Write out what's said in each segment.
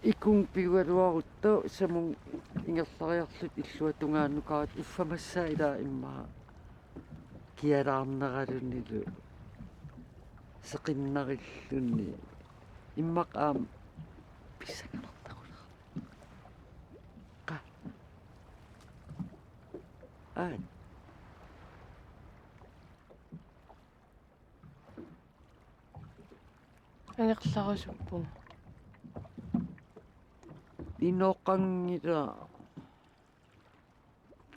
Ikung piualuarutto samung ingerlariarlut illua tungaannukarat uffamassaa ila imma kialaarneralunnilu seqinnarillunni immaq pissangalartaqula qa анерларусуппун inoqangila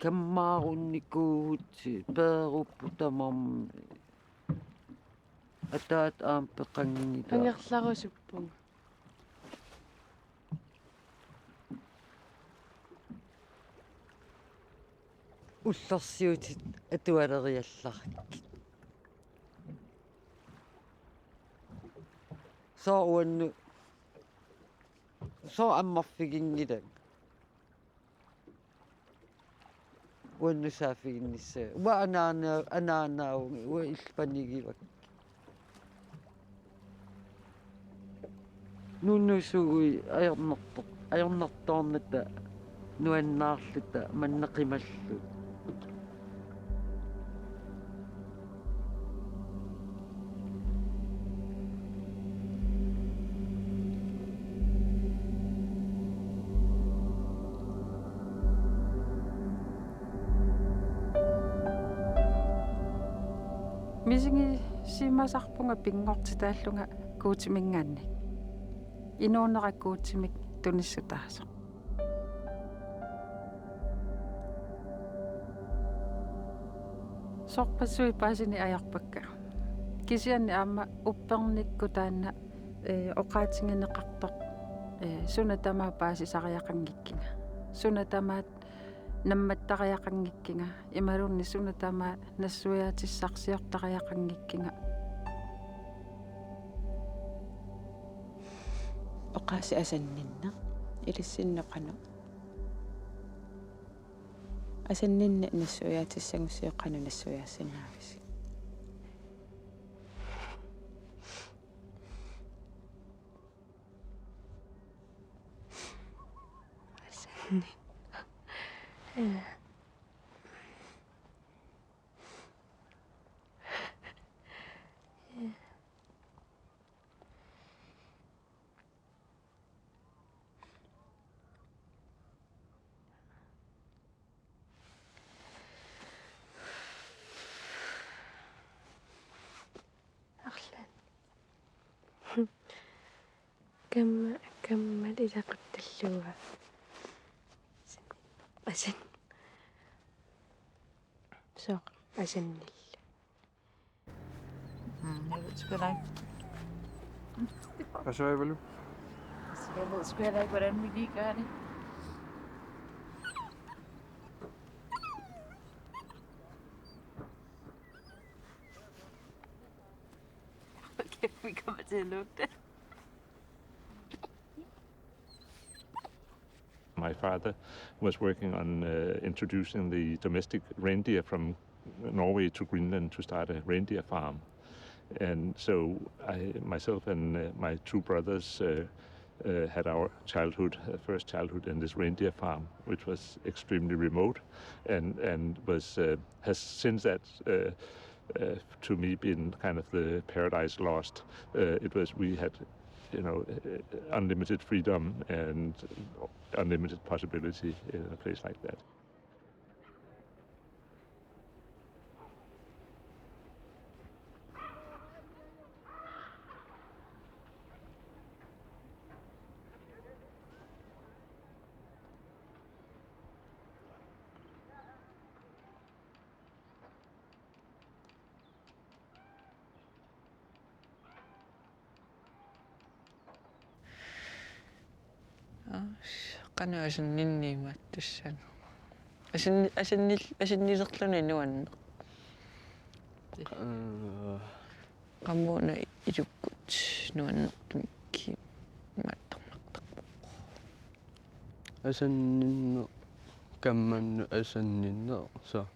kammaarunnikkuugut peeruppu tamam ataat peqangila анерларусуппун уллерсиутит атуалериалларкит сооуанну соо аммарфигингилак уаннусаафигиннссаа уа анаанауги уа илпанигивак нуннусугуи аернэрторната нуаннаарлута маннеқималлу мисинги симасарпунга пингортитааллунга куутимингаанник инуунераккуутимик туниссутаасо сорпассуи паасини аярпакка кисианни аама упперникку таанна оқаатингинеқартоқ суна тамаа пааси сариақангиккинга суна тамаат намматтариақангиккинга ималунни суна тамаа нассуяатиссарсиортариақангиккинга оқааси асаннинна илиссиннеқану асаннинна нассуяатиссагуссиоқану нассуяассинаавис асанни كم إذا قلت اللغة أسن سوق أسن jeg ved sgu da ikke. Hvad så, Ivalo? Jeg ved sgu heller ikke, hvordan vi lige gør det. Okay, vi kommer til at lugte. My father was working on introducing the domestic reindeer from Norway to Greenland to start a reindeer farm. And so myself and my two brothers had our first childhood in this reindeer farm, which was extremely remote and has since that to me been kind of the paradise lost. We had unlimited freedom and unlimited possibility in a place like that. qanu asunninniimaat tussan asиннилерлүни нуанне qammuuna ilukgut nuannertumikki maattarnartarpu Asanninno kammannu asanninno so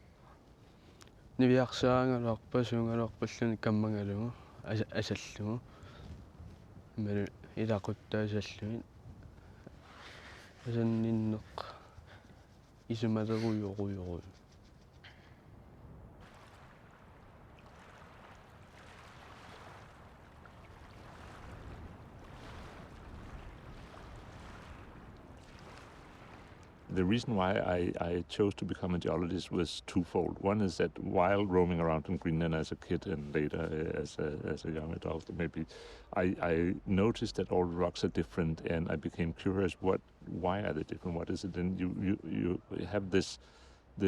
niviarsaangalarpa suungalarpalluni kammangalugu asallugu malu ilaquttaa salluin асанниннеқ исумалеруйоруйору. The reason why I chose to become a geologist was twofold. One is that while roaming around in Greenland as a kid and later as a young adult, maybe, I noticed that all rocks are different, and I became curious. Why are they different? What is it? And you have this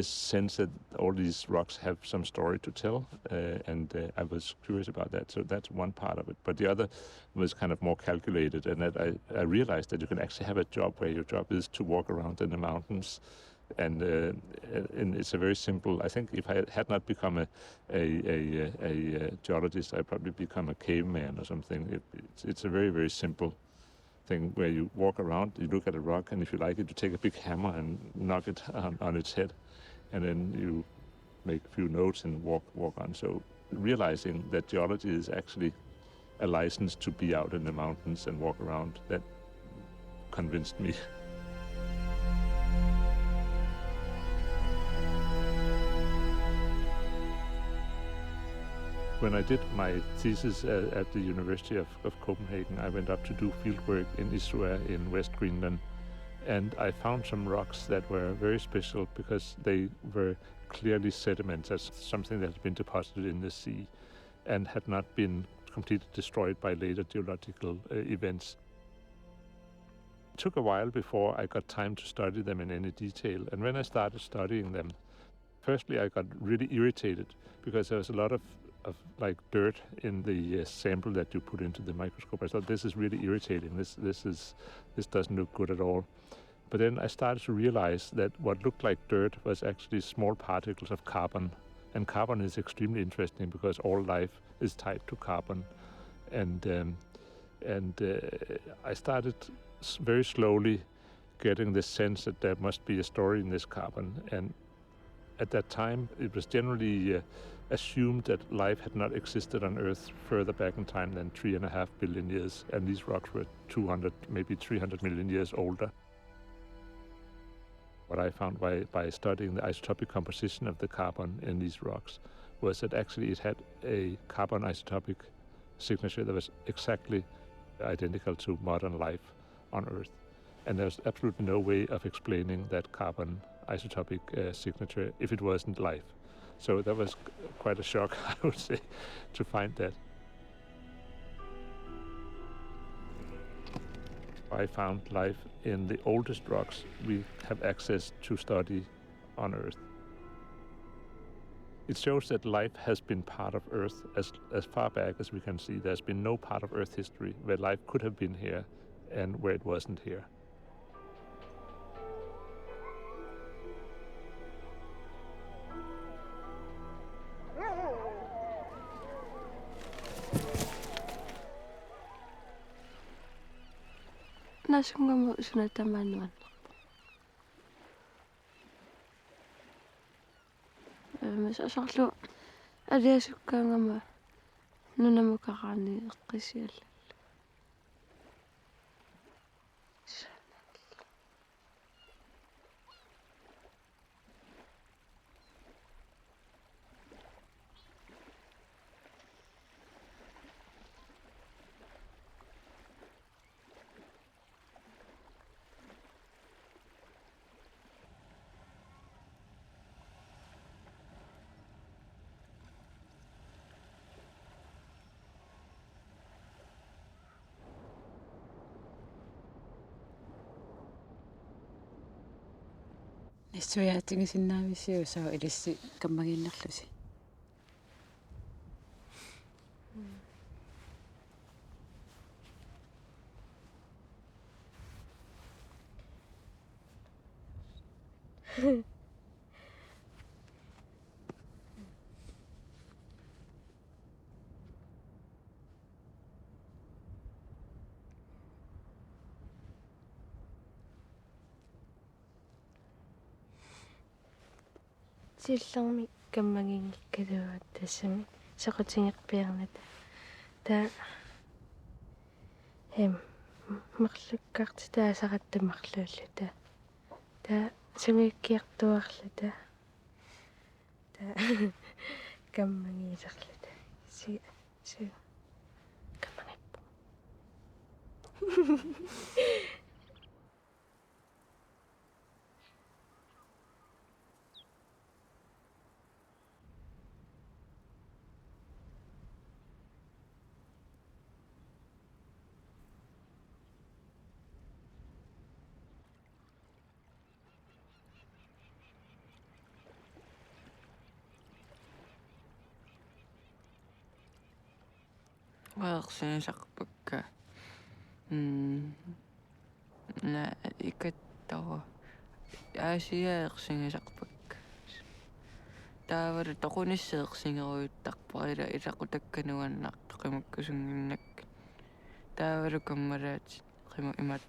sense that all these rocks have some story to tell, and I was curious about that. So that's one part of it. But the other was kind of more calculated, and that I realized that you can actually have a job where your job is to walk around in the mountains, and it's a very simple. I think if I had not become a geologist, I'd probably become a caveman or something. It's a very, very simple thing where you walk around, you look at a rock, and if you like it, you take a big hammer and knock it on its head. And then you make a few notes and walk on. So realizing that geology is actually a license to be out in the mountains and walk around, that convinced me. When I did my thesis at the University of Copenhagen, I went up to do fieldwork in Isua in West Greenland. And I found some rocks that were very special because they were clearly sediments, as something that had been deposited in the sea and had not been completely destroyed by later geological events. It took a while before I got time to study them in any detail. And when I started studying them, firstly I got really irritated because there was a lot of like dirt in the sample that you put into the microscope. I thought, this is really irritating. This doesn't look good at all. But then I started to realize that what looked like dirt was actually small particles of carbon. And carbon is extremely interesting because all life is tied to carbon. And I started very slowly getting this sense that there must be a story in this carbon. And at that time, it was generally assumed that life had not existed on Earth further back in time than 3.5 billion years, and these rocks were 200, maybe 300 million years older. What I found by studying the isotopic composition of the carbon in these rocks was that actually it had a carbon isotopic signature that was exactly identical to modern life on Earth. And there's absolutely no way of explaining that carbon isotopic signature if it wasn't life. So that was quite a shock, I would say, to find that. I found life in the oldest rocks we have access to study on Earth. It shows that life has been part of Earth as far back as we can see. There's been no part of Earth history where life could have been here and where it wasn't here. Nasungamu sunatamanuan. Masasarlu aliasukkaangama nunamukaqaani eqqisial. Исуяатигисиннаависсиу саа илисси каммагиннерлуси. Силлэрми каммагингиккалуат тассами сақутингерпиарната таа марлуккаарти таасақаттамарлууллу таа Tää sungikkiartuarluta. Tää kammangiisarluta. Su kammangippu. Siunissaq na ikattawa aasiaersingisarpakka taavaru toqunisseersingeruiuttarpara ilaqutakkanu taavaru kammalaat qima imat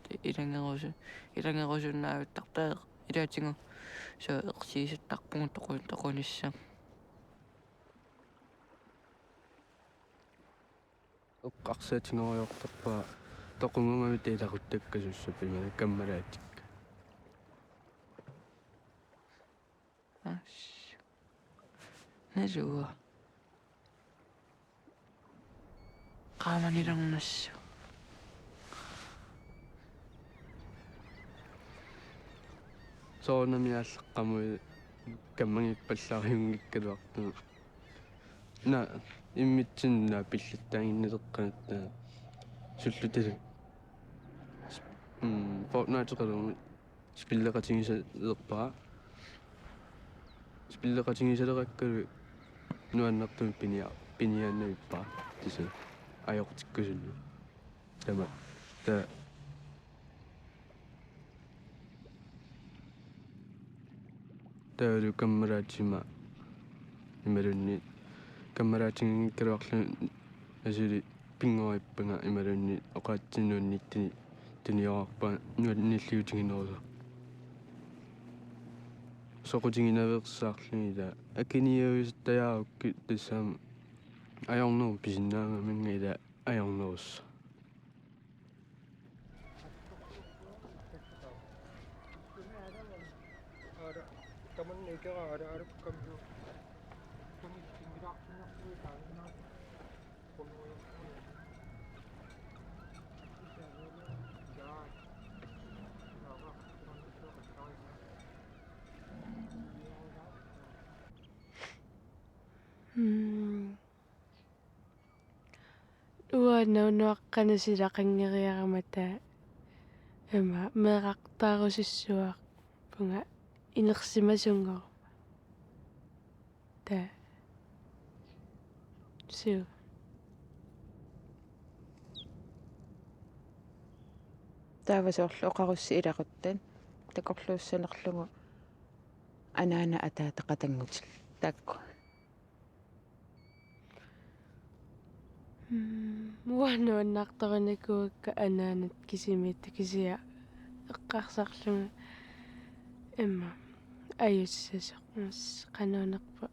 ilangerusunnaavittartaa ilaatingu so ersiisattarpungu toqunissa Uqqarsaatiнгориортарпаа тоқунгумамит илақуттаккасуссапимана каммалаатикка. Nasua qaamanilernassu соонамиаллеққамуи каммагиппаллариунгиккалуарту на иммитсинна пиллаттаангиннилеққанаттаа суллуталу фортнайтеқалуми спиллеқатингисалерпаа спиллеқатингисалераккалу нуаннартуми пиниааннавиппаа тиса аёртиккусуллу тама та таалу каммалаатима ималунни каммалаатингиккалуарлу асули пингоиппага ималунни оқаатсинуунниттини туниорарпа нуанниллиутингинерусо соқутингинаверсаарлунида акиниуистаяарукки тассаама аёрнеру писиннаангамингила аёрнерусса Uanaunuaqqanusilaqanngeriaramata ama meeqartaarusussuaq punga inersimasungor ta su таавасоорлу оқарусси илақуттан такорлууссанерлугу анаана атаатақатангутил таакку уануаннарторникуакка анаанат кисимиитта кисиа эққарсарлуга эмма аюссасеқмас қануунерпа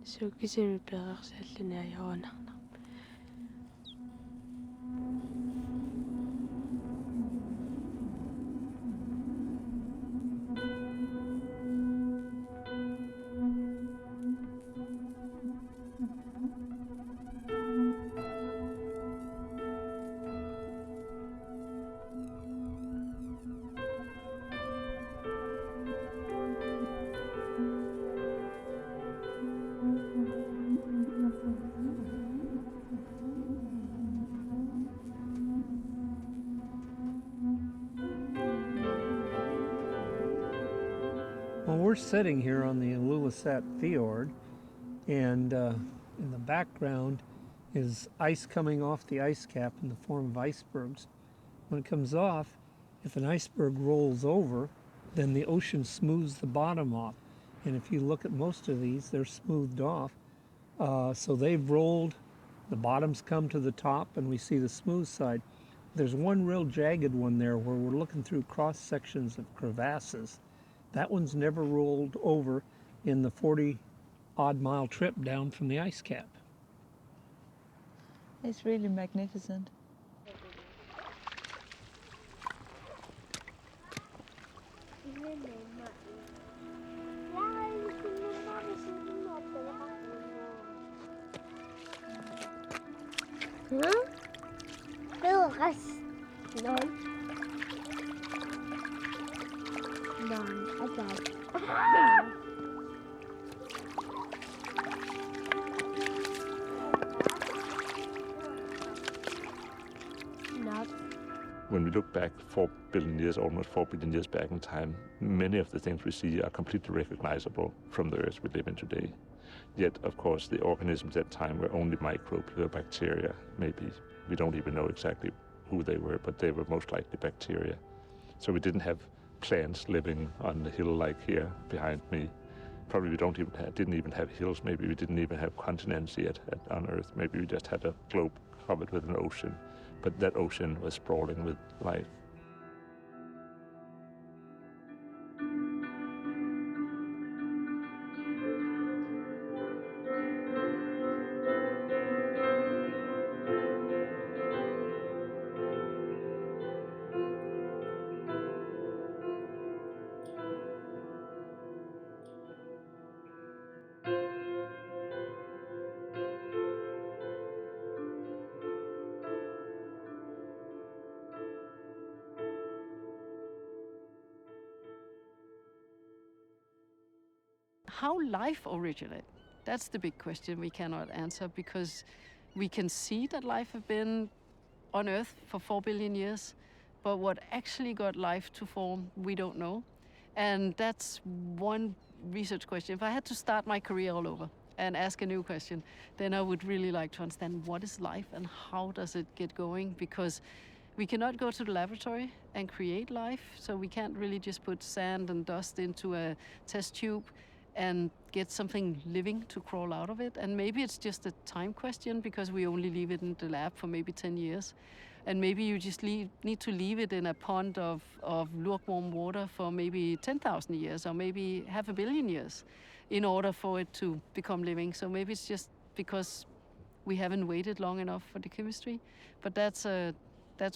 су кисими перерсааллуни аёонарна Well, we're sitting here on the Siunissaq fjord, and in the background is ice coming off the ice cap in the form of icebergs. When it comes off, if an iceberg rolls over, then the ocean smooths the bottom off. And if you look at most of these, they're smoothed off. So they've rolled, the bottoms come to the top, and we see the smooth side. There's one real jagged one there where we're looking through cross sections of crevasses. That one's never rolled over in the 40-odd mile trip down from the ice cap. It's really magnificent. When we look back 4 billion years, almost 4 billion years back in time, many of the things we see are completely recognizable from the Earth we live in today. Yet, of course, the organisms at that time were only microbes, bacteria, maybe. We don't even know exactly who they were, but they were most likely bacteria. So we didn't have plants living on the hill like here behind me. Probably we didn't even have hills. Maybe we didn't even have continents yet on Earth. Maybe we just had a globe covered with an ocean. But that ocean was sprawling with life. How life originated? That's the big question we cannot answer, because we can see that life has been on Earth for 4 billion years, but what actually got life to form, we don't know. And that's one research question. If I had to start my career all over and ask a new question, then I would really like to understand what is life and how does it get going, because we cannot go to the laboratory and create life, so we can't really just put sand and dust into a test tube and get something living to crawl out of it. And maybe it's just a time question, because we only leave it in the lab for maybe 10 years. And maybe you just need to leave it in a pond of lukewarm water for maybe 10,000 years, or maybe 500 million years, in order for it to become living. So maybe it's just because we haven't waited long enough for the chemistry. But that's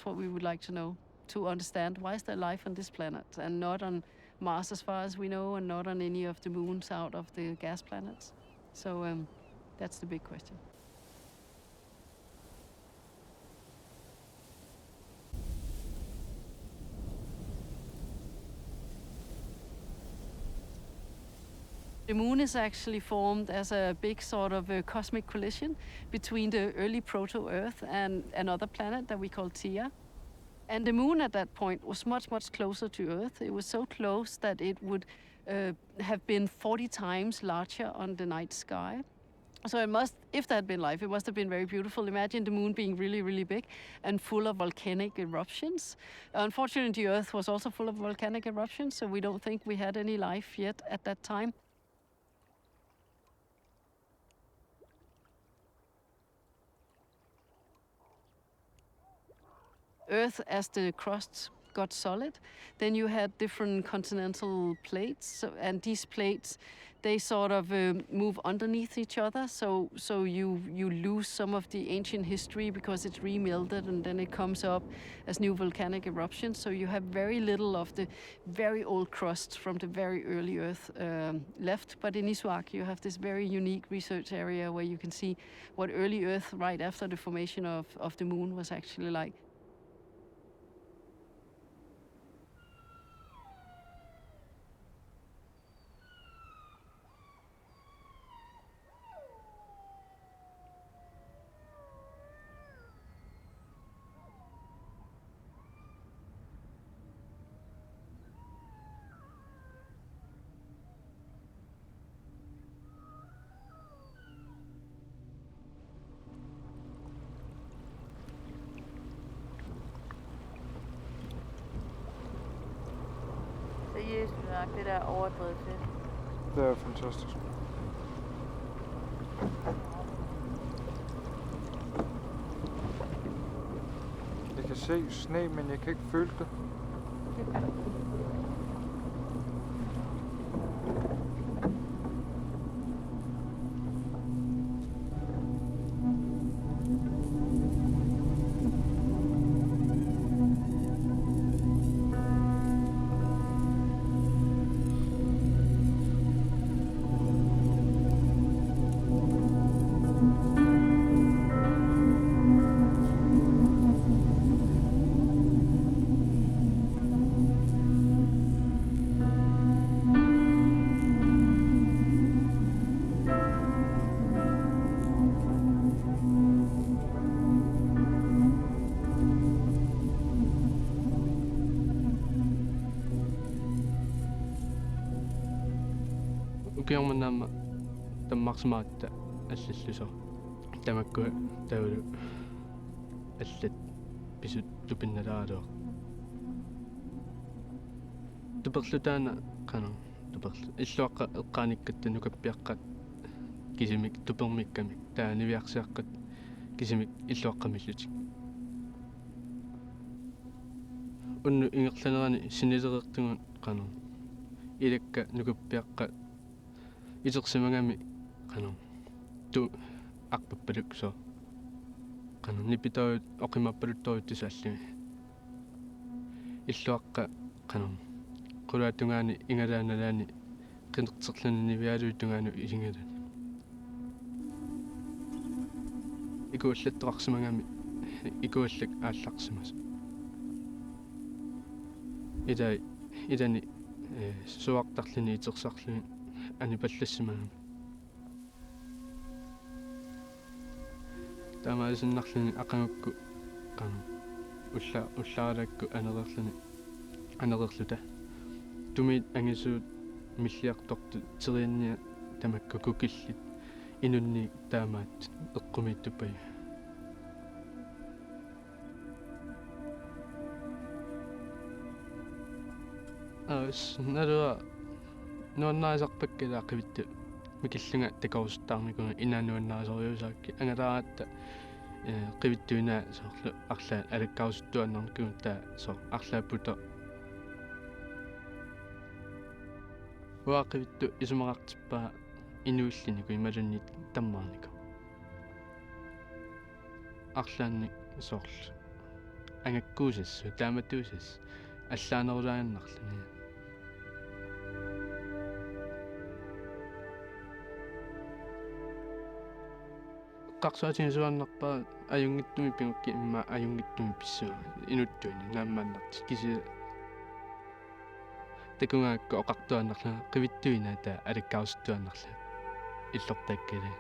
what we would like to know, to understand why is there life on this planet and not on Mars as far as we know, and not on any of the moons out of the gas planets. So that's the big question. The moon is actually formed as a big sort of a cosmic collision between the early proto-Earth and another planet that we call Theia. And the moon at that point was much, much closer to Earth. It was so close that it would have been 40 times larger on the night sky. So it must, if there had been life, it must have been very beautiful. Imagine the moon being really, really big and full of volcanic eruptions. Unfortunately, the Earth was also full of volcanic eruptions, so we don't think we had any life yet at that time. Earth, as the crust got solid, then you had different continental plates, and these plates, they sort of move underneath each other, so you lose some of the ancient history because it's remelted, and then it comes up as new volcanic eruptions. So you have very little of the very old crust from the very early Earth left. But in Isua, you have this very unique research area where you can see what early Earth right after the formation of the moon was actually like. Seriøst nok, det der overdrevet fedt. Det er fantastisk. Jeg kan se sne, men jeg kan ikke føle det. Nukiormannaama tammarsimaatta аллаллусо тамакку таулу аллат писут тупинналаалуа туперлутаана қана туперлу иллуаққа эққааниккатта нукаппиаққат кисимик тупермиккамик таанивиарсиаққат кисимик иллуаққамиллутик унну ингерланерани синилереэртугун қана илакка нукаппиаққа итерсимагами қана ту ақпаппалуксо қана нипитаут оқимаппалутторуут тисааллуми иллуаққа қана qulaattungaani ingalaanalaani qinerterlunnivialuuttungaanu isingalani ikuullattoqarsimagami ikuullak аалларсимас илани суартарлини итерсарлуни анипаллассимагами таамаасиннарлуни ақангукку қана уллааралакку анерерлута тумит ангисуут миллиарторту терианниа тамакку кукиллит инунни таамаат эққумиттуппай налуа нуаннаасарпаккалаақивитту микиллунга такаусттаарникуна инаануаннаасориусаакки ангалараатта қивиттуинаа соорлу арлаа алаккаусуттуаннарникуун таа соо арлааппута уақивитту исумақартиппаа инуиллинику ималуннит таммаарнику арлаанник соорлу ангаккуусассу тааматтуусас аллаанерулааннарлуни qarsaatini suannarpaa ajungittumi pingukki imma ajungittumi pissua inuttuini naammaannarti kisi takungaakku oqartuannarla qivittuina ta alikkausuttuannarla illortakkali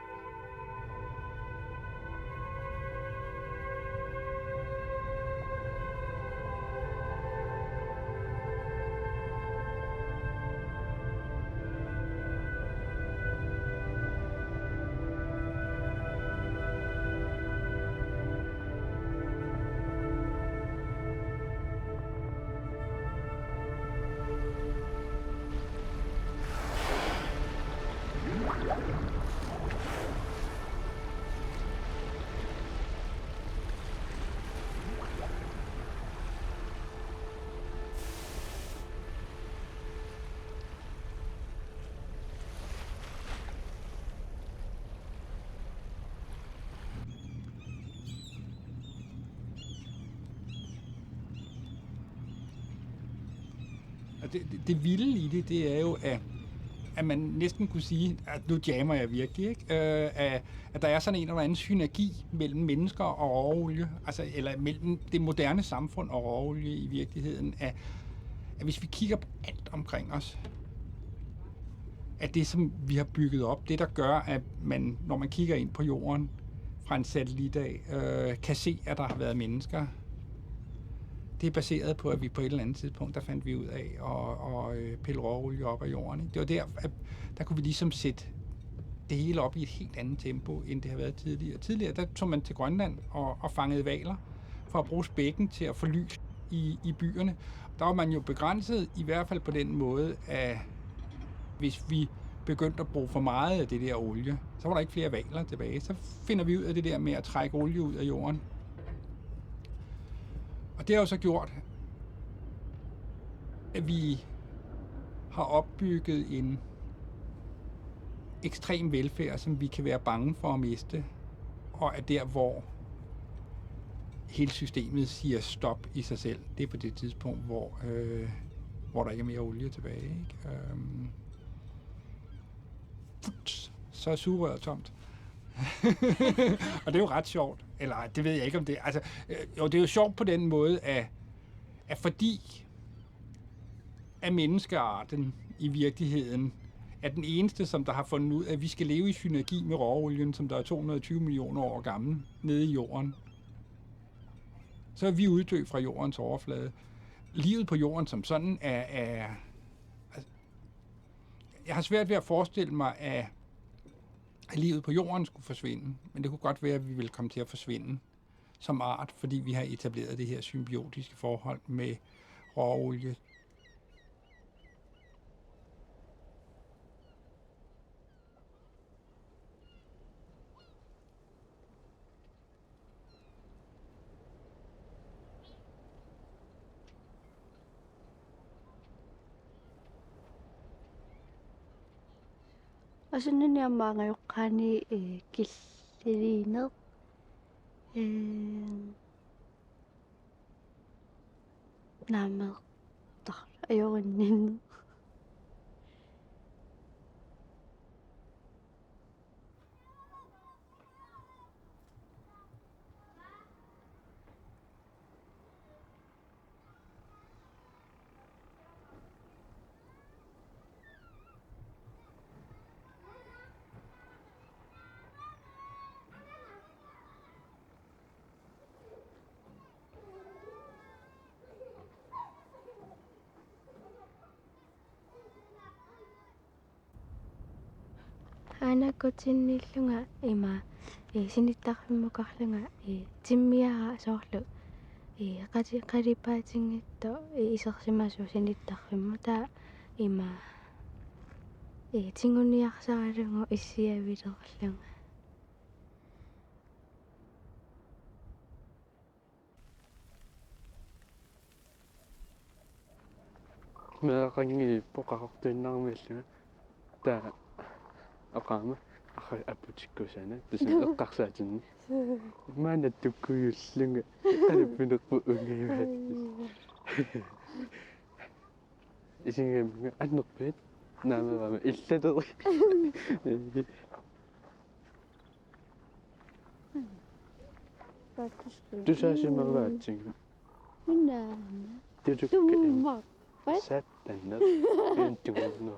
Det vilde i det er jo, at man næsten kunne sige, at nu jammer jeg virkelig, ikke? At der er sådan en eller anden synergi mellem mennesker og råolie, altså, eller mellem det moderne samfund og råolie i virkeligheden, at hvis vi kigger på alt omkring os, at det, som vi har bygget op, det der gør, at man, når man kigger ind på jorden fra en satellit af, kan se, at der har været mennesker. Det er baseret på, at vi på et eller andet tidspunkt, der fandt vi ud af at pille råolie op af jorden. Ikke? Det var der, at der kunne vi ligesom sætte det hele op i et helt andet tempo, end det har været tidligere. Tidligere, der tog man til Grønland og fangede hvaler for at bruge spækken til at få lys i byerne. Der var man jo begrænset, i hvert fald på den måde, at hvis vi begyndte at bruge for meget af det der olie, så var der ikke flere hvaler tilbage. Så finder vi ud af det der med at trække olie ud af jorden. Og det har jo så gjort, at vi har opbygget en ekstrem velfærd, som vi kan være bange for at miste, og er der, hvor hele systemet siger stop i sig selv. Det er på det tidspunkt, hvor der ikke er mere olie tilbage. Ikke? Så er sugerøret tomt. Og det er jo ret sjovt. Eller det ved jeg ikke om det. Altså, jo, det er jo sjovt på den måde, at fordi at menneskearten i virkeligheden er den eneste, som der har fundet ud af, at vi skal leve i synergi med råolien, som der er 220 millioner år gammel, nede i jorden. Så er vi uddødt fra jordens overflade. Livet på jorden som sådan er Jeg har svært ved at forestille mig, at livet på jorden skulle forsvinde, men det kunne godt være, at vi ville komme til at forsvinde som art, fordi vi har etableret det her symbiotiske forhold med råolie. Og sådan er mange jo kani kildelinet. Namet der er jo en Ana kotinnillunga ima sinittарfimmukarlunga timmiara soorlu qatipaatingitto isersimasu sinittарfimmu taa ima tinguniarsaralungu issiavilerlunga Meaqangi poqaqortuinnaarmilluga taa aqaama apputikkusana tasan eqqarsaatinni maana tukkuyullunga alappinerpu ungiimaat isingamma annerpit naameraama illateri tusaasimarvaatsinga minnaana tutukka sattanna tuntungorno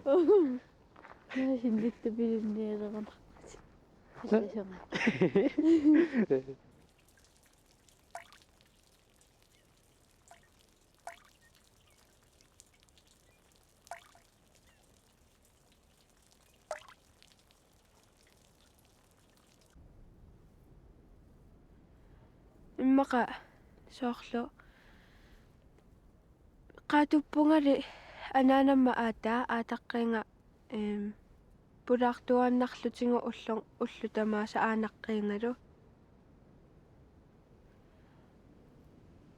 hinnittapilunnialerana assasonga immaqa soorlu qaatuppungali anaanamma aataqqinga pulaartuannarlutingu ullutamaasa aanaqqiingalu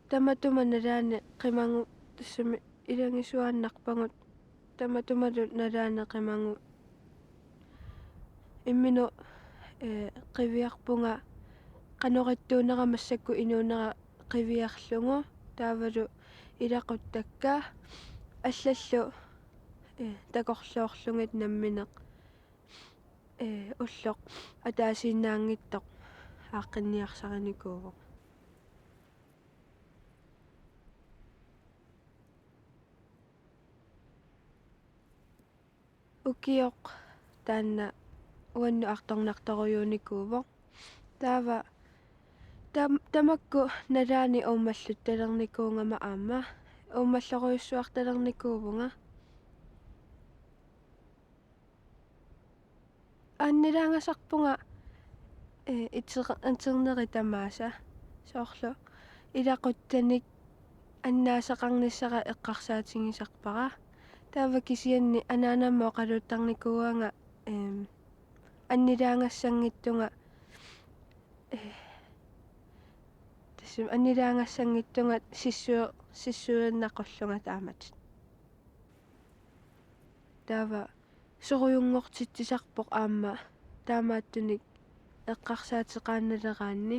tamatuma nalaani qimangu tassami ilangisuannarpangut tamatumalu nalaani qimangu imminu qiviarpunga qanorittuuneramassakku inuunera qiviarlungu taavalu ilaquttakkaa аллаллу такорлуорлугит намминеқ уллоқ атаасииннаангиттоқ ааққинниарсариникууво укиоқ таанна уанну арторнарторуйууникууво таава тамакку налаани оумаллутталерникуунгама аама оумаллоруйуссуарталерникуувнга аннилаангасарпунга интернери тамааса соорлу илақуттаник аннаасеқарниссара эққарсаатингисарпара таава кисианни анаанаммо қалуттарникууанга аннилаангассангиттунга тассим аннилаангассангиттунга сиссуиннаққуллунга таамат таава соруйунгортитсисарпоқ аама таамааттуник эққарсаатеқаанналераанни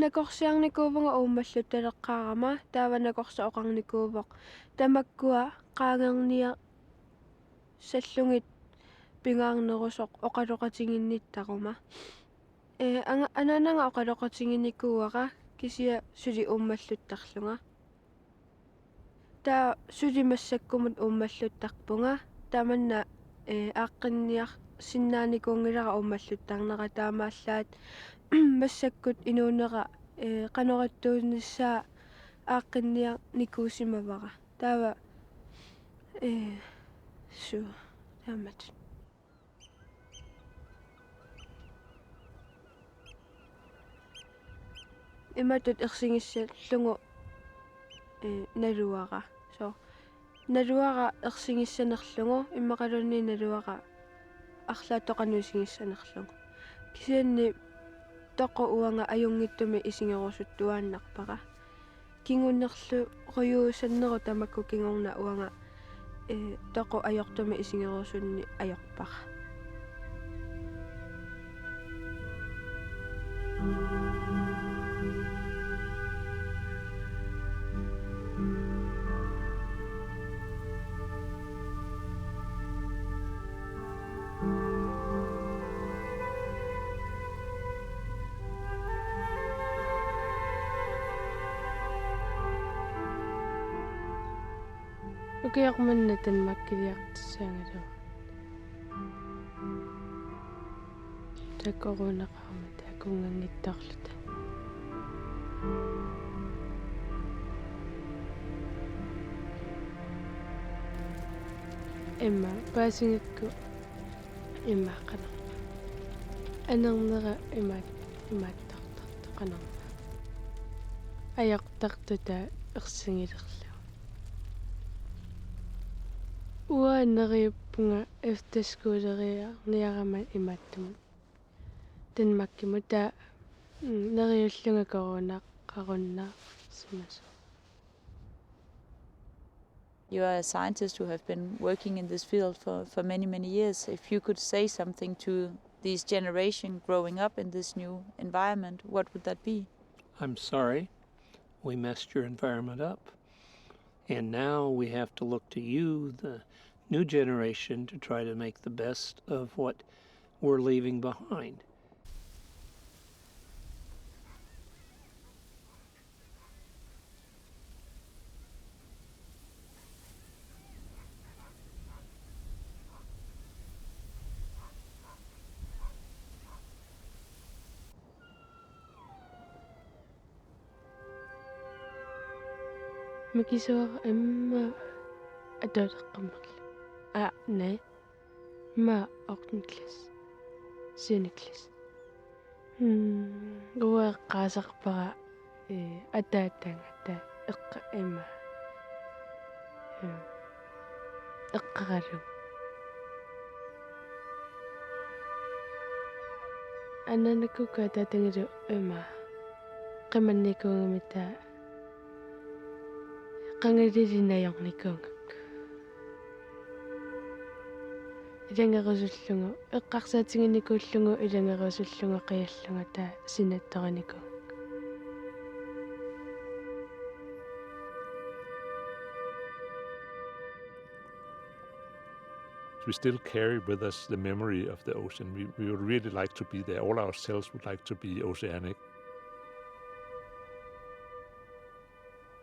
накорсиарникуувнга ууммаллутталеққаарама таава накорса оқарникуувоқ тамаккуа qaangernia саллунгит пингаарнерусоқ оқалоқатингинниттарума анаанага оқалоқатингинникууара кисия сули ууммаллуттарлунга таа сулимассаккумут ууммаллуттарпунга таманна ааққинниар синнааникуунгилара ууммаллуттарнера таамааллаат массаккут инуунера канораттуунниссаа ааққинниа никуусимавара таава су таамат иматут ерсигисса лугу налуара со налуара ерсигиссанерлугу иммақалунни налуара арлаатоқануусигиссанерлугу кисианни тоқо уанга аюнгиттуми исингерусуттуааннарпара кингуннерлу роюусаннеру тамакку кингорна уанга тоқо ajortumi исингерусунни ajorpara Ukiaqmanna tanmakkiliartissaangalua takkorunaqarma taakungangittarluta imma paasingakku immaaqanerpa anermera imaattartartaqanerma ajaqtartuta ersingilerlu uaneriuppunga efterskuuleria niaraman imattum tanmakkimuta neriullunga qarunnaa simasu. You are a scientist who have been working in this field for many, many years. If you could say something to these generation growing up in this new environment, what would that be? I'm sorry we messed your environment up. And now we have to look to you, the new generation, to try to make the best of what we're leaving behind. Makisuar imma atolaqqammerlu nee ma 8. klasse 7. klasse ueqqaasarpara ataatangata eqqa imma eqqaralu annanakuka ataatangalu imma qimannikuungamita qangalilinayornikuungak ilangerusullungu eqqarsaatinginikuullungu ilangerusullungu qiallunga taa sinattoranikuungak We still carry with us the memory of the ocean. We would really like to be there. All our cells would like to be oceanic.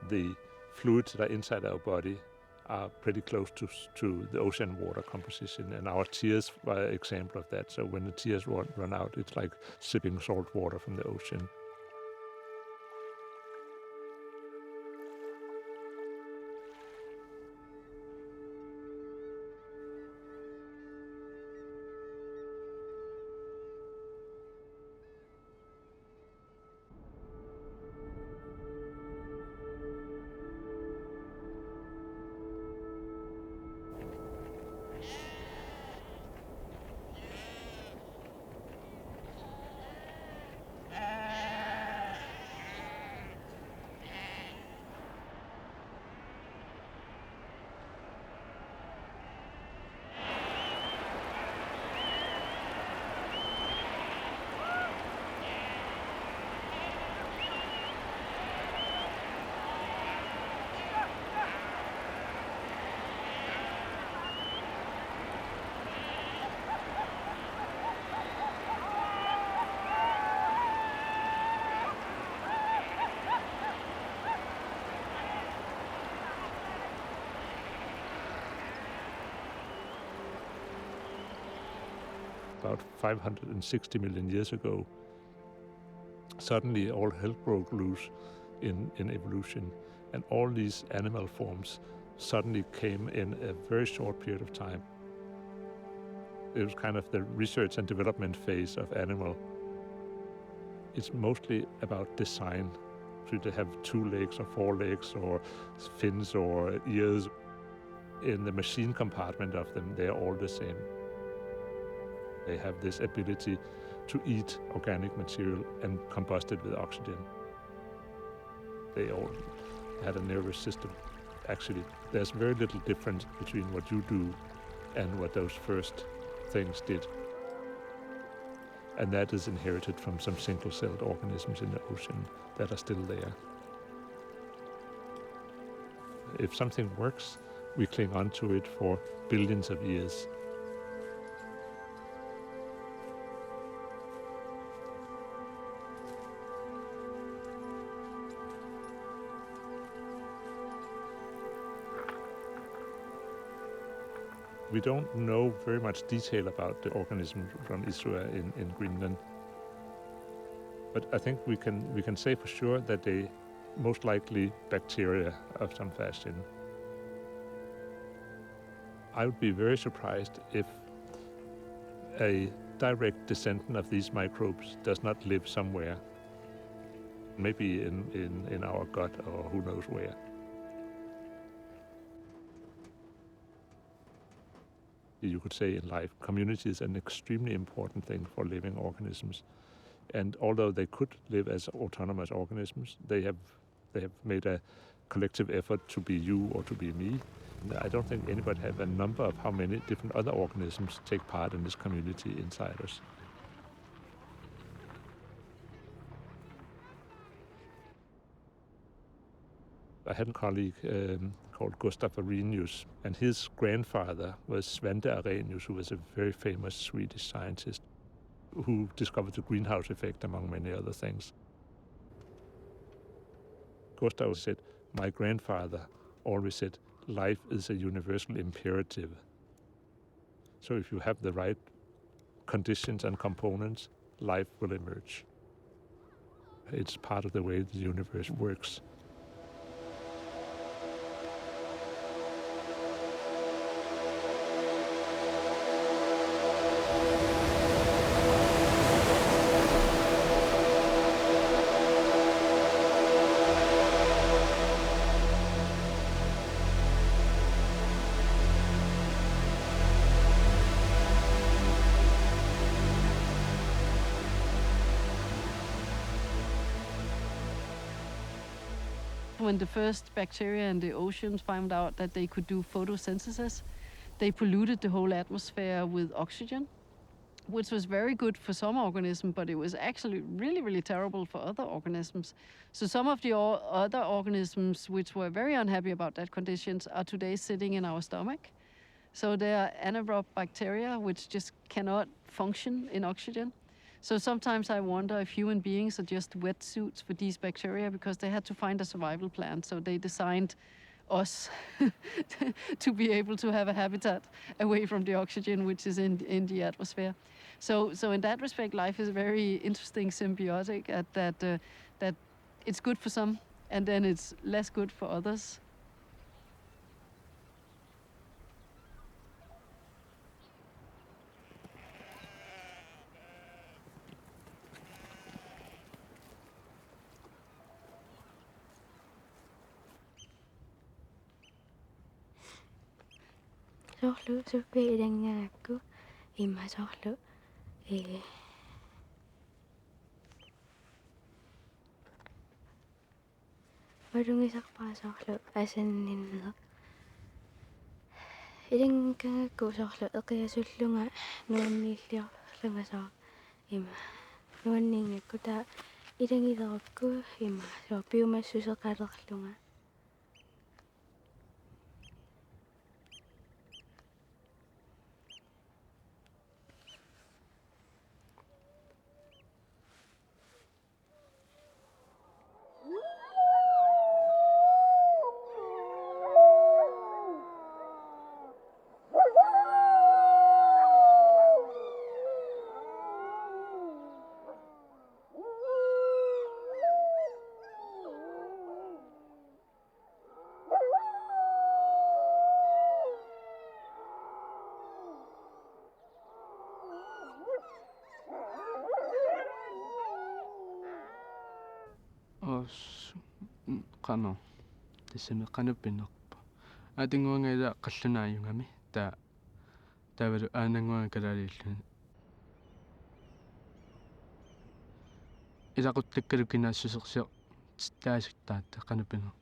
The fluids that are inside our body are pretty close to the ocean water composition, and our tears are an example of that. So when the tears run out, it's like sipping salt water from the ocean. About 560 million years ago, suddenly all hell broke loose in evolution. And all these animal forms suddenly came in a very short period of time. It was kind of the research and development phase of animal. It's mostly about design. Should they have 2 legs or 4 legs or fins or ears? In the machine compartment of them, they are all the same. They have this ability to eat organic material and combust it with oxygen. They all had a nervous system. Actually, there's very little difference between what you do and what those first things did. And that is inherited from some single-celled organisms in the ocean that are still there. If something works, we cling on to it for billions of years. We don't know very much detail about the organism from Isua in Greenland. But I think we can say for sure that they most likely bacteria of some fashion. I would be very surprised if a direct descendant of these microbes does not live somewhere, maybe in our gut or who knows where. You could say in life, community is an extremely important thing for living organisms. And although they could live as autonomous organisms, they have made a collective effort to be you or to be me. I don't think anybody have a number of how many different other organisms take part in this community inside us. I had a colleague called Gustav Arrhenius, and his grandfather was Svante Arrhenius, who was a very famous Swedish scientist who discovered the greenhouse effect, among many other things. Gustav said, my grandfather always said, life is a universal imperative. So if you have the right conditions and components, life will emerge. It's part of the way the universe works. When the first bacteria in the oceans found out that they could do photosynthesis, they polluted the whole atmosphere with oxygen, which was very good for some organisms, but it was actually really, really terrible for other organisms. So some of the other organisms which were very unhappy about that conditions are today sitting in our stomach. So they are anaerobic bacteria which just cannot function in oxygen. So sometimes I wonder if human beings are just wetsuits for these bacteria because they had to find a survival plan. So they designed us to be able to have a habitat away from the oxygen which is in the atmosphere. So in that respect, life is very interesting, symbiotic, that it's good for some and then it's less good for others. Sohlu supi idangakku ima sohlu Marungisaqpa sohlu asanninneq idangakku sohlu eqiasullunga nuanniilliarlunga so ima nuanniingakku ta idangilerukku ima so biomassuseqalerlunga. qano tissami qanupinerpa atinguangaila qallunaayungami taavalu aananguanga kalaalilluni ilaquttakkalu kinaassusersiaq taasiktaatta qanupiner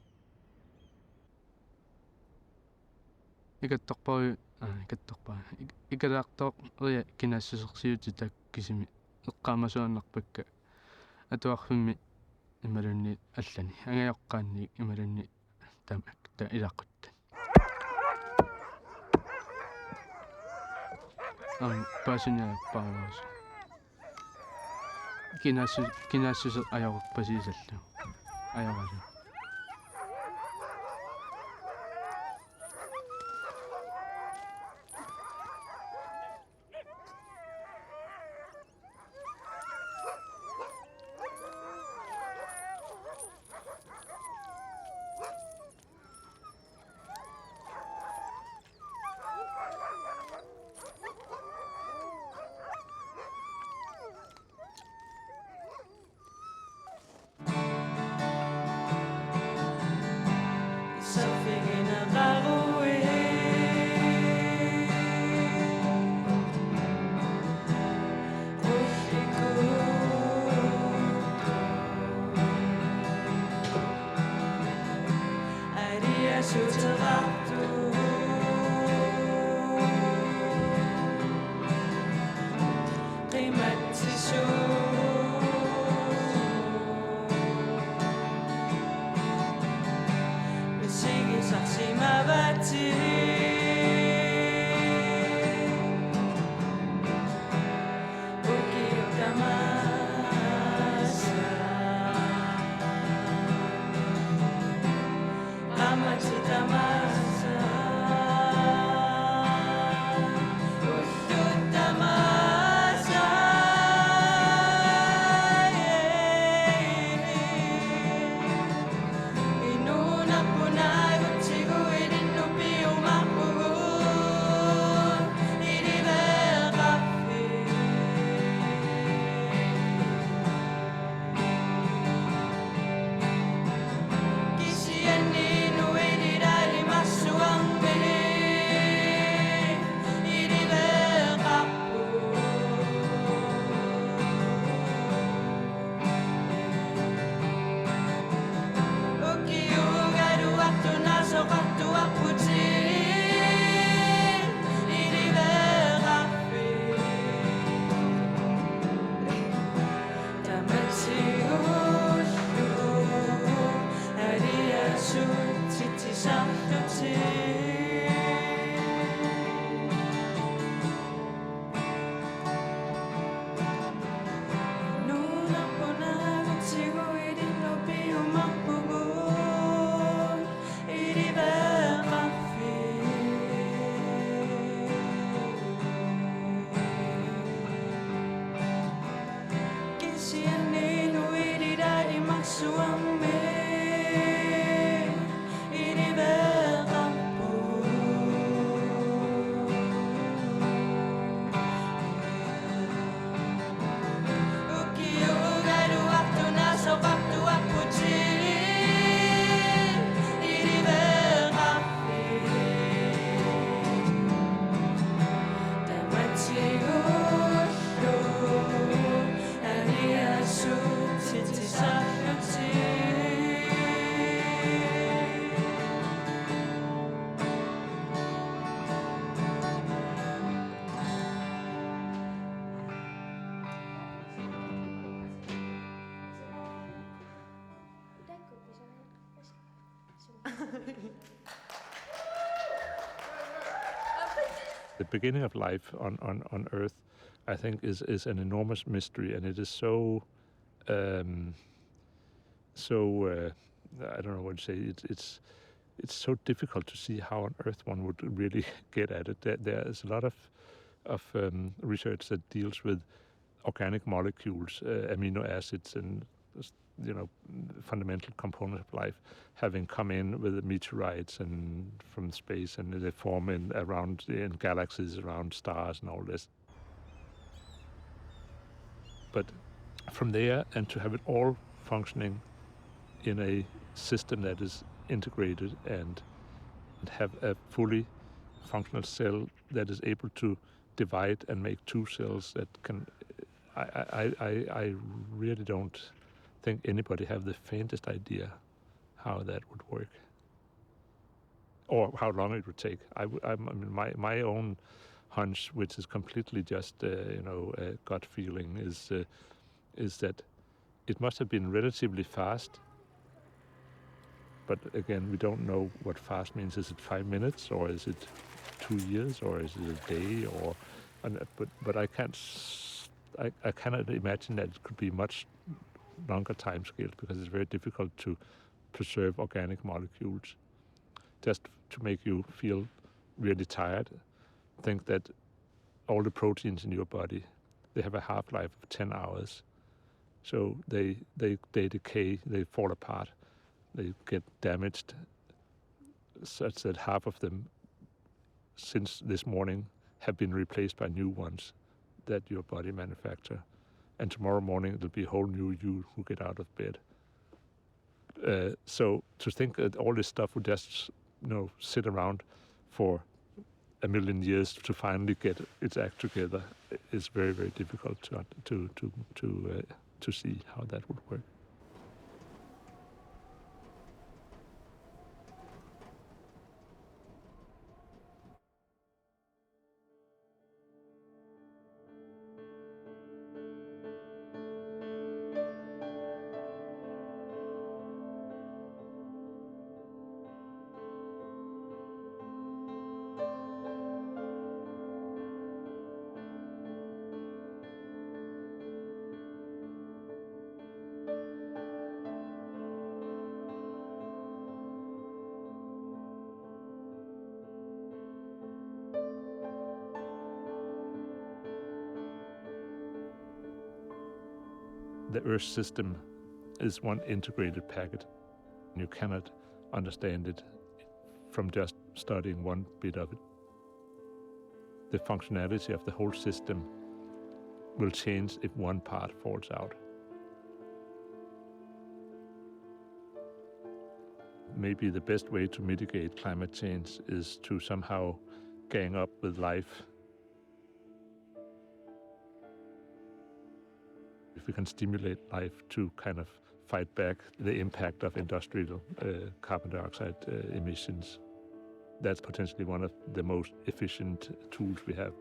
ikattorpaa ikalaartoq eria kinaassusersiuti takkisimi eqqaamasuannarpakka atuarfimmi imalunni allani angajoqqaanni imalunni tamak ta ilaqutta paasuniarparluus kinaassuser ajorpasiisallu ajoralu The beginning of life on Earth, I think, is an enormous mystery, and it is so I don't know what to say. It's so difficult to see how on Earth one would really get at it. There is a lot of research that deals with organic molecules, amino acids, and fundamental components of life having come in with the meteorites and from space, and they form in galaxies around stars and all this. But from there, and to have it all functioning in a system that is integrated and have a fully functional cell that is able to divide and make two cells that can. I really don't think anybody have the faintest idea how that would work or how long it would take. I mean, my own hunch, which is completely just a gut feeling, is that it must have been relatively fast. But again, we don't know what fast means. Is it 5 minutes, or is it 2 years, or is it a day, or? But I can't. I cannot imagine that it could be much longer time scales because it's very difficult to preserve organic molecules. Just to make you feel really tired, think that all the proteins in your body, they have a half-life of 10 hours. So they decay, they fall apart, they get damaged, such that half of them, since this morning, have been replaced by new ones that your body manufacture. And tomorrow morning it'll be a whole new you who get out of bed. So to think that all this stuff would just sit around for a million years to finally get its act together is very, very difficult to see how that would work. The Earth system is one integrated packet. You cannot understand it from just studying one bit of it. The functionality of the whole system will change if one part falls out. Maybe the best way to mitigate climate change is to somehow gang up with life. If we can stimulate life to kind of fight back the impact of industrial carbon dioxide emissions, that's potentially one of the most efficient tools we have.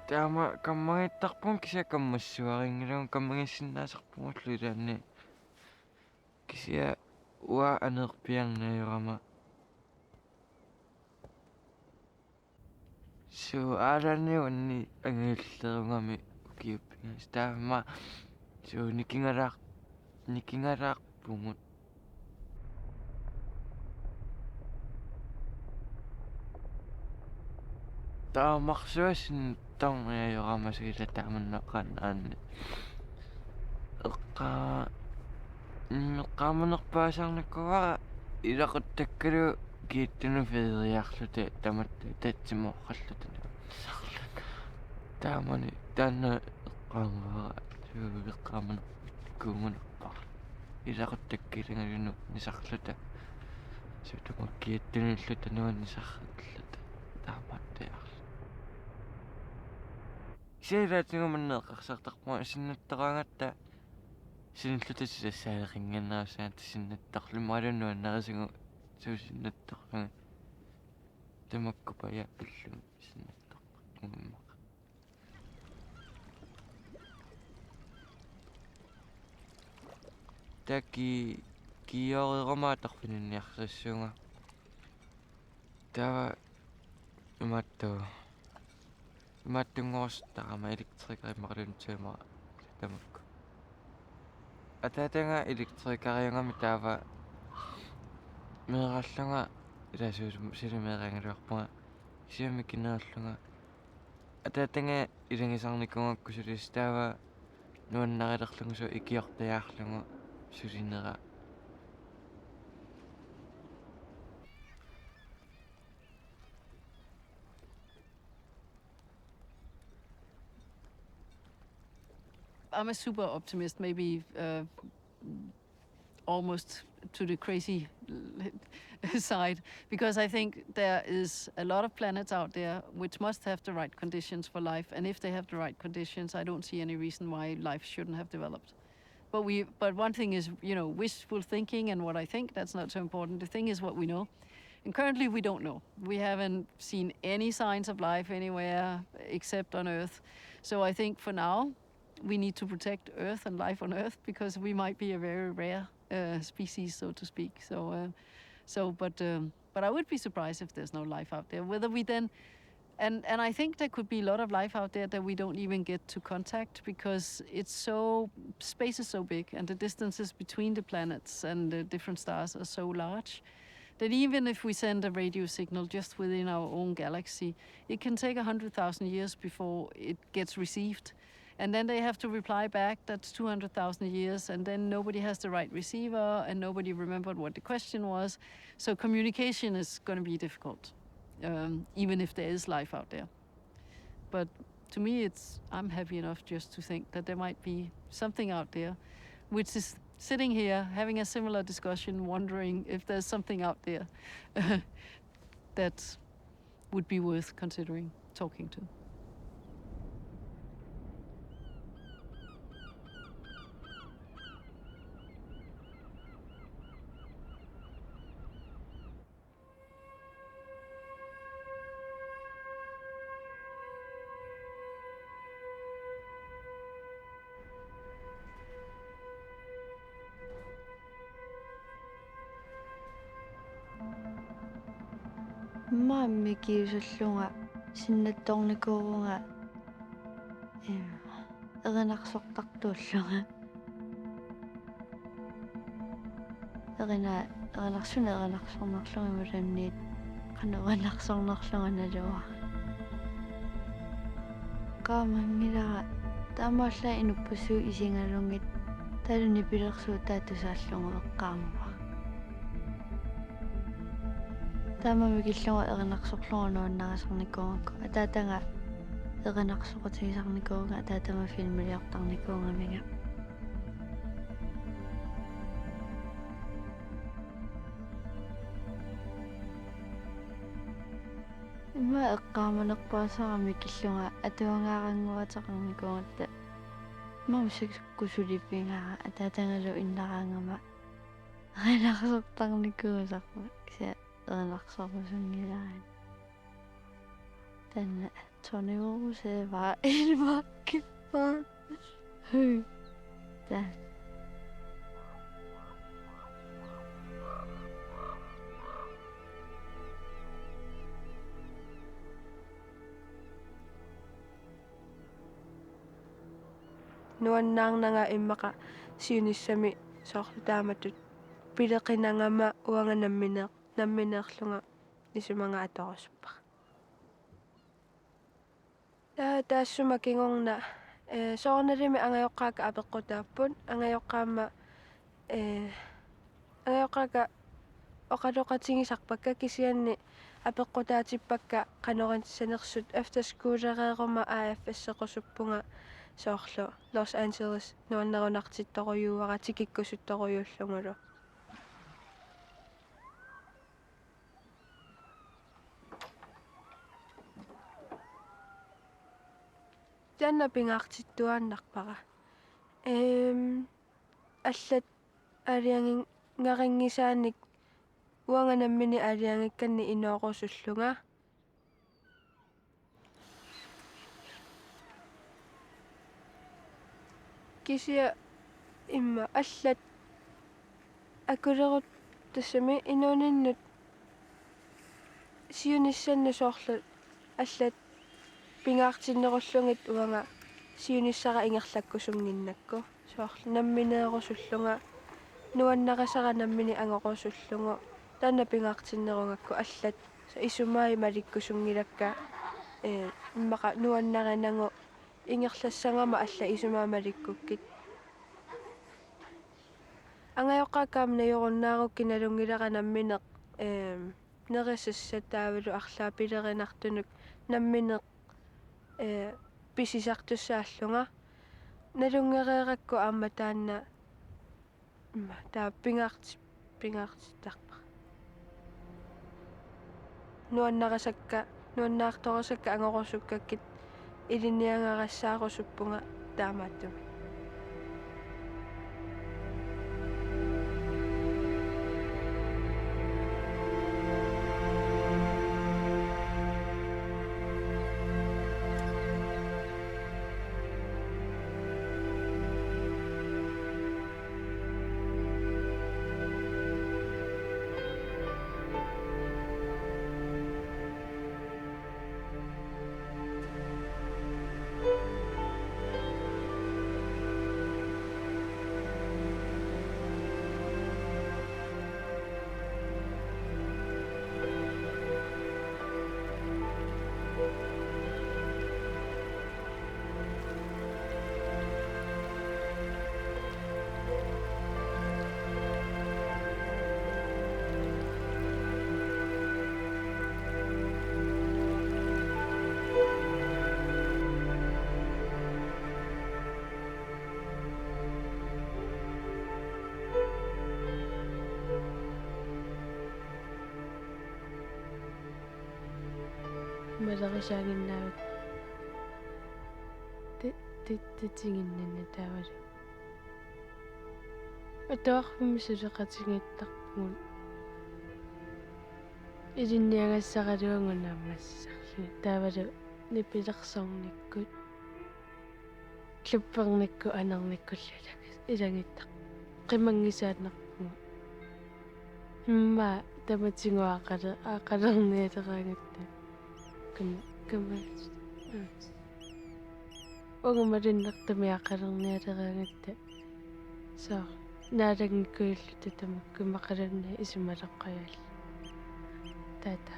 Taama kammangittарпун кися каммассуарингилуун каммагиссиннаасарпугуллу илаанни кися уа анерпиарнаайорама су аалаанниунни ангииллерунгами укиуппингас таама су никингалаарпугут таамарсуасин тормиайорамасгила тааманнеққан аанни эққааманерпаасаарнаккуара илақуттаккалу кииттуну феериарлута таматта татсимоққаллутана таамани таанна эққаамавара суугеққааман куумунерпар илақуттаккилангалуну нисарлута сутума кииттуниллута нуаннисарриллута тааматтаа сиилаатингуманнеэққарсартарпуа синнаттараангатта синиллутасилассаалеқингиннаасаат синнаттарлималуннуаннерисигу suusinnattaqlunga tamakkupaja pillum sinnattaqqa umimmaqa taki kioreramaataqfininniarrissuunga tava имааттунгоорстарама электрикериммақалунтиума тамакку атаатанга электрикариангами таава меэраллунга иласуусум силимеэриангалуарпунга сиами кинааллунга атаатанга илангисарникунгакку сулис таава нуаннарилерлугусу икиортаяарлугу сулинера I'm a super optimist, maybe almost to the crazy side, because I think there is a lot of planets out there which must have the right conditions for life, and if they have the right conditions, I don't see any reason why life shouldn't have developed. But one thing is, wishful thinking, and what I think, that's not so important. The thing is what we know. And currently we don't know. We haven't seen any signs of life anywhere except on Earth. So I think for now, we need to protect Earth and life on Earth because we might be a very rare species, so to speak. But I would be surprised if there's no life out there. Whether we then, and I think there could be a lot of life out there that we don't even get to contact because space is so big and the distances between the planets and the different stars are so large that even if we send a radio signal just within our own galaxy, it can take 100,000 years before it gets received. And then they have to reply back, that's 200,000 years, and then nobody has the right receiver, and nobody remembered what the question was. So communication is going to be difficult, even if there is life out there. But to me, I'm happy enough just to think that there might be something out there, which is sitting here, having a similar discussion, wondering if there's something out there that would be worth considering talking to. Maammi kiusullunga sinnattornikuurunga erinarsortartuullunga erinarsornerlunga mulanniit qanu erinarsornerlunga nalua qaamangilaa taamaalla inuppusuu isingalungit taluni pilersuu taatusaallunga eqqaamua Taamami killunga erinarsorlunga nuannarasarnikuungakku ataatanga erinarsoqutigisarnikuunga ataatama filmiliortarnikuungamiga Imma eqqaamanerpaasarami killunga atuangaaranguataqarnikuungatta mamsakkusulipingaa ataatangalu innaraangama erinarsortarnikuusarma kisa erinarsormusungilaan tanna tornivorusevaa ilmaakkippaa taa nuannaarnanga immaqa siunissami soorlutaamatut pileqinangama uanga nammineerlunga isumanga atorusuppa taassuma kingorna soornalimi angajoqqaaka apeqqutaappun angajoqqaamma angajoqqaaka oqaloqatigisarpakka kisianni apeqqutaatippakka qanorantissanersut aftaskuulereeruma AFS-equsuppunga soorlu Los Angeles nuannerunartittorujuuara tikikkusuttorujullegulu Tanna pingaartittuaannarpara allat aliangin ngaringisaanik uangannammini aliangikkanni inooqusullunga kisia imma allat akulerut тассами инууниннут сиунissанна соорлу аллат пингаартиннеруллугит уанга сиунissара ингерлаккусунгиннакку соорлу намминеерусуллунга нуаннарасара наммини ангоқусуллугу таанна пингаартиннерунгакку аллат исумаи маликкусунгилакка иммақа нуаннаринангу ингерлассангама алла исумаа маликкуккит ангайоққаккаам наёруннаарукки налунгилара намминеқ нерисассатаавалу арлаапилеринартунук намминеқ писисартуссааллунга налунгерееракку аама таанна таа пингаартитарпа нуаннаарторисакка ангорусуккаккит илиниангарассаарусуппунга таамааттуми малерисаагиннаават титсигиннана таавалу атоарфимми сулеқатингиттарпугун илинниагассаралуангунаамассарлуни таавалу нипилерсорниккут клупперникку анерниккуллалак илангиттар қимангисааннарпугу имма таматингуааққале ааққалерниалераангатта каммалс огумалиннертамиаққалерниалераангатта саа наалангиккуиллута тамаккумақаланна исумалеққаяал таата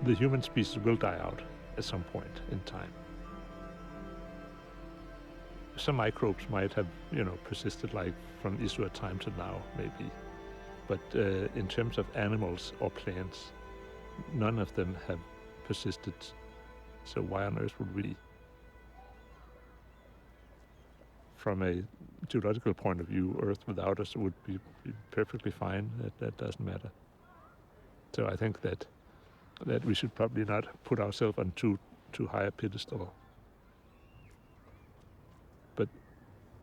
The human species will die out at some point in time. Some microbes might have, persisted like from Isua time to now, maybe. But in terms of animals or plants, none of them have persisted. So why on earth would we? From a geological point of view, Earth without us would be perfectly fine. That doesn't matter. So I think that we should probably not put ourselves on too high a pedestal. But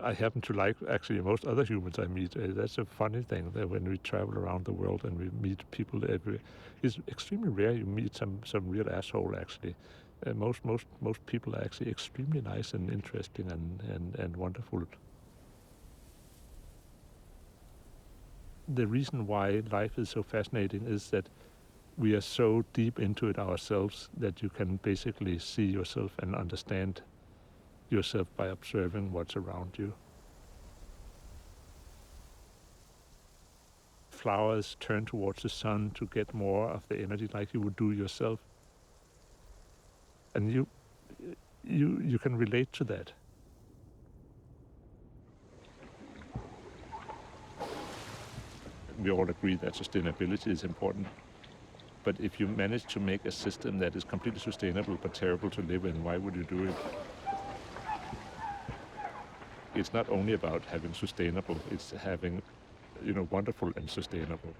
I happen to like actually most other humans I meet. That's a funny thing that when we travel around the world and we meet people everywhere, it's extremely rare you meet some real asshole actually. Most people are actually extremely nice and interesting and wonderful. The reason why life is so fascinating is that we are so deep into it ourselves that you can basically see yourself and understand yourself by observing what's around you. Flowers turn towards the sun to get more of the energy like you would do yourself. And you can relate to that. We all agree that sustainability is important. But if you manage to make a system that is completely sustainable but terrible to live in, why would you do it? It's not only about having sustainable, it's having, wonderful and sustainable.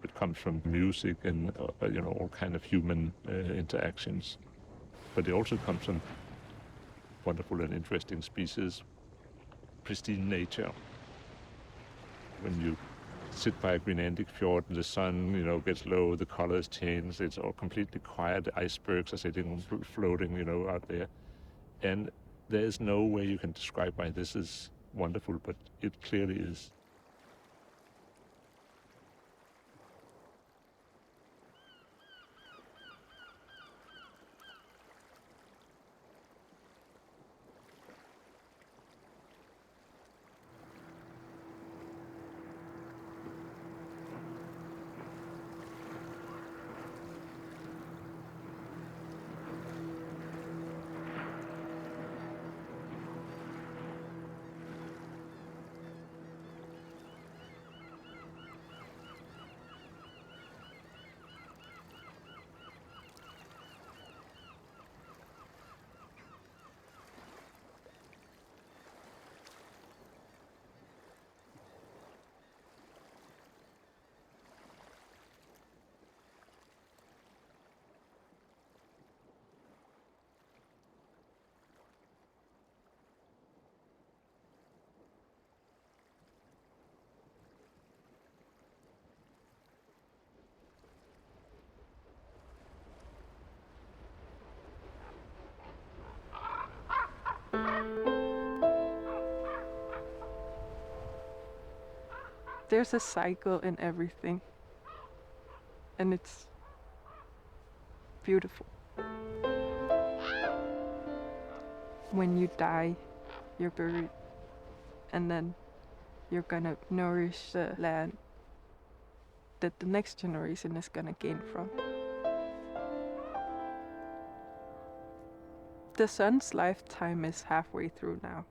It comes from music and, all kind of human interactions. But it also comes from wonderful and interesting species, pristine nature. When you sit by a Greenlandic fjord and the sun, gets low, the colors change, it's all completely quiet, the icebergs are sitting, floating, out there. And there is no way you can describe why this is wonderful, but it clearly is. There's a cycle in everything, and it's beautiful. When you die, you're buried, and then you're gonna nourish the land that the next generation is gonna gain from. The sun's lifetime is halfway through now.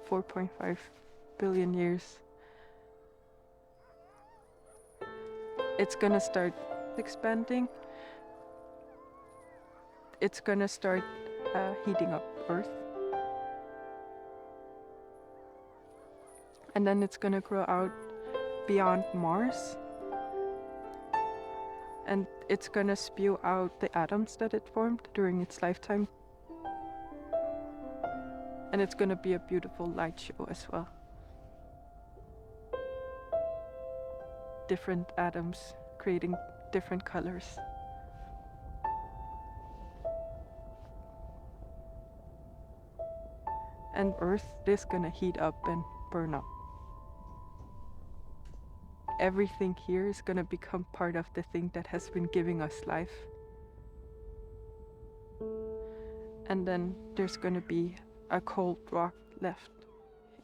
4.5 billion years. It's gonna start expanding. It's gonna start heating up Earth. And then it's gonna grow out beyond Mars. And it's gonna spew out the atoms that it formed during its lifetime. And it's gonna be a beautiful light show as well. Different atoms creating different colors. And Earth is gonna heat up and burn up. Everything here is gonna become part of the thing that has been giving us life. And then there's gonna be a cold rock left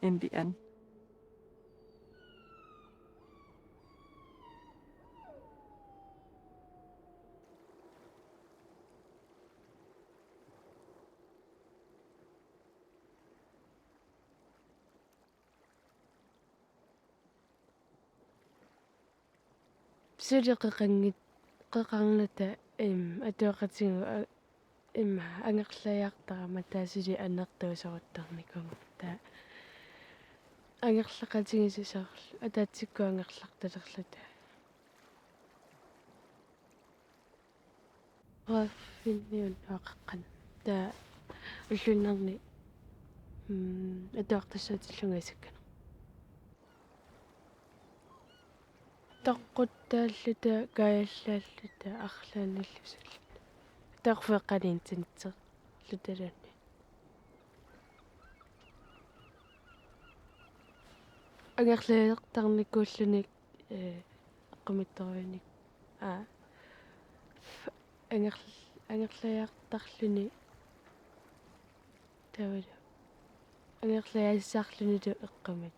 in the end. Suliqeqangit qeqarnata atuaqatigu angerlajartarama taasuli anertuusaruttarnikunga taa angerlaqatigisisarlu ataatsikku angerlartalerluta raffinniun aqaqqan taa уллуннерни атуартассаатиллунгаисаккана таққуттааллута каяллааллута арлааниллусаллута таарфеққалиинтинитсер луталаанни агерлаертарникууллуник аққумиттаруйник ангерлаяртарлуни тавала ангерлаяассаарлуниту эққумит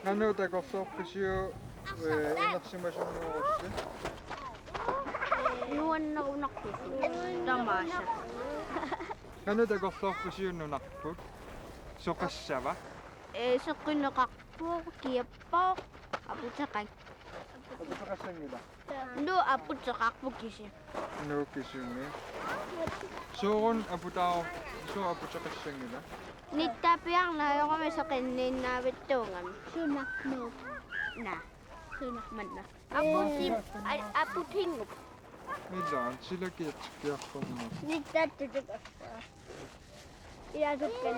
Kanu takorsorpisiu enersimasunnuorussi. Nuannarunarpisu. Tamaasa. Kanu takorsorpisiu nunarput. Soqassava. Seqqineqarpuuq kiappoq aputaqak. Aputaqassangila. Nu aputaqarpukisi. Nuukisumi. Soorun aputaqassangila. Nittapiarnaajorami seqinniinnaavittuungami. Sunaqnuup. Na. Sunaqmanna. Aputingup. Midaan silakiatsikkiarpormu. Nittattutaqarpaa. Ilasukkan.